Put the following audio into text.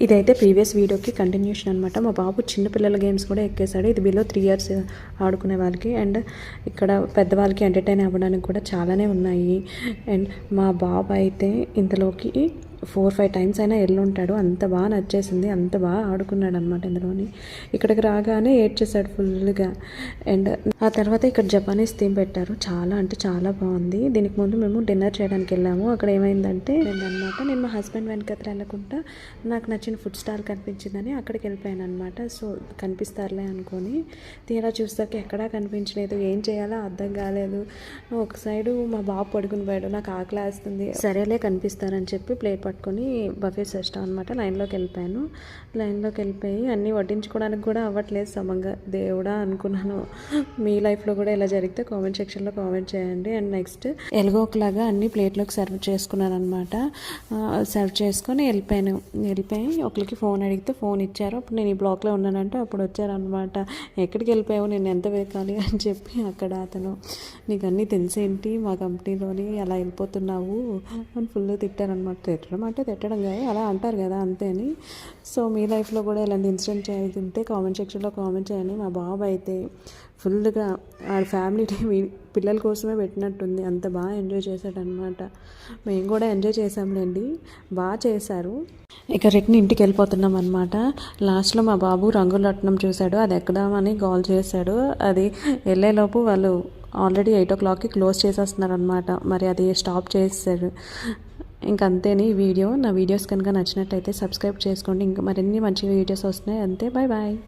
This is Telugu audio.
ఇదైతే ప్రీవియస్ వీడియోకి కంటిన్యూషన్ అనమాట. మా బాబు చిన్నపిల్లల గేమ్స్ కూడా ఎక్కేశాడు. ఇది బిలో 3 years ఆడుకునే వాళ్ళకి. అండ్ ఇక్కడ పెద్దవాళ్ళకి ఎంటర్టైన్ అవ్వడానికి కూడా చాలానే ఉన్నాయి. అండ్ మా బాబు అయితే ఇంతలోకి 4-5 times అయినా వెళ్ళుంటాడు. అంత బాగా నచ్చేసింది, అంత బాగా ఆడుకున్నాడు అనమాట ఇందులోని. ఇక్కడికి రాగానే ఏడ్చేసాడు ఫుల్గా. అండ్ ఆ తర్వాత ఇక్కడ జపానీస్ థీమ్ పెట్టారు. చాలా అంటే చాలా బాగుంది. దీనికి ముందు మేము డిన్నర్ చేయడానికి వెళ్ళాము. అక్కడ ఏమైందంటే నేను మా హస్బెండ్ వెనకత్ర వెళ్ళకుండా నాకు నచ్చిన ఫుడ్ స్టాల్ కనిపించిందని అక్కడికి వెళ్ళిపోయాను అనమాట. సో కనిపిస్తారులే అనుకొని తీరా చూస్తాక ఎక్కడా కనిపించలేదు. ఏం చేయాలో అర్థం కాలేదు. ఒక సైడు మా బాబు పడుకుని పోయాడు. నాకు ఆకలి వేస్తుంది. సరేలే కనిపిస్తారని చెప్పి ప్లేట్ పట్టుకొని బఫే సిస్టమ్ అనమాట లైన్లోకి వెళ్ళిపోయాను. లైన్లోకి వెళ్ళిపోయి అన్నీ వడ్డించుకోవడానికి కూడా అవ్వట్లేదు సమంగా. దేవుడా అనుకున్నాను. మీ లైఫ్లో కూడా ఇలా జరిగితే కామెంట్ సెక్షన్లో కామెంట్ చేయండి. అండ్ నెక్స్ట్ ఎలాగోలాగా అన్ని ప్లేట్లోకి సర్వ్ చేసుకున్నాను అనమాట. సర్వ్ చేసుకొని వెళ్ళిపోయి ఒకరికి ఫోన్ అడిగితే ఫోన్ ఇచ్చారు. అప్పుడు నేను ఈ బ్లాక్లో ఉన్నానంటే అప్పుడు వచ్చారనమాట. ఎక్కడికి వెళ్ళిపోయావు, నేను ఎంత వెతకాలి అని చెప్పి అక్కడ అతను నీకు అన్నీ తెలిసేంటి మా కంపెనీలోని అలా వెళ్ళిపోతున్నావు అని ఫుల్ తిట్టారనమాట. తిట్టడం అంటే తిట్టడం కాదు, అలా అంటారు కదా అంతే అని. సో మీ లైఫ్లో కూడా ఇలాంటి ఇన్సిడెంట్ చేస్తుంటే కామెంట్ సెక్షన్లో కామెంట్ చేయండి. మా బాబు అయితే ఫుల్గా ఆ ఫ్యామిలీని పిల్లల కోసమే పెట్టినట్టుంది. అంత బాగా ఎంజాయ్ చేశాడనమాట. మేము కూడా ఎంజాయ్ చేసాంలేండి, బాగా చేశారు. ఇక రిటర్న్ ఇంటికి వెళ్ళిపోతున్నాం అనమాట. లాస్ట్లో మా బాబు రంగులట్నం చూశాడు. అది ఎక్కదామని కాల్ చేశాడు. అది వెళ్ళేలోపు వాళ్ళు ఆల్రెడీ 8 o'clockకి క్లోజ్ చేసేస్తున్నారు అనమాట. మరి అది స్టాప్ చేశారు. ఇంకంతేని ఈ వీడియో. నా వీడియోస్ కనుక నచ్చినట్టయితే సబ్స్క్రైబ్ చేసుకోండి. ఇంకా మరిన్ని మంచి వీడియోస్ వస్తున్నాయి. అంతే, బాయ్ బాయ్.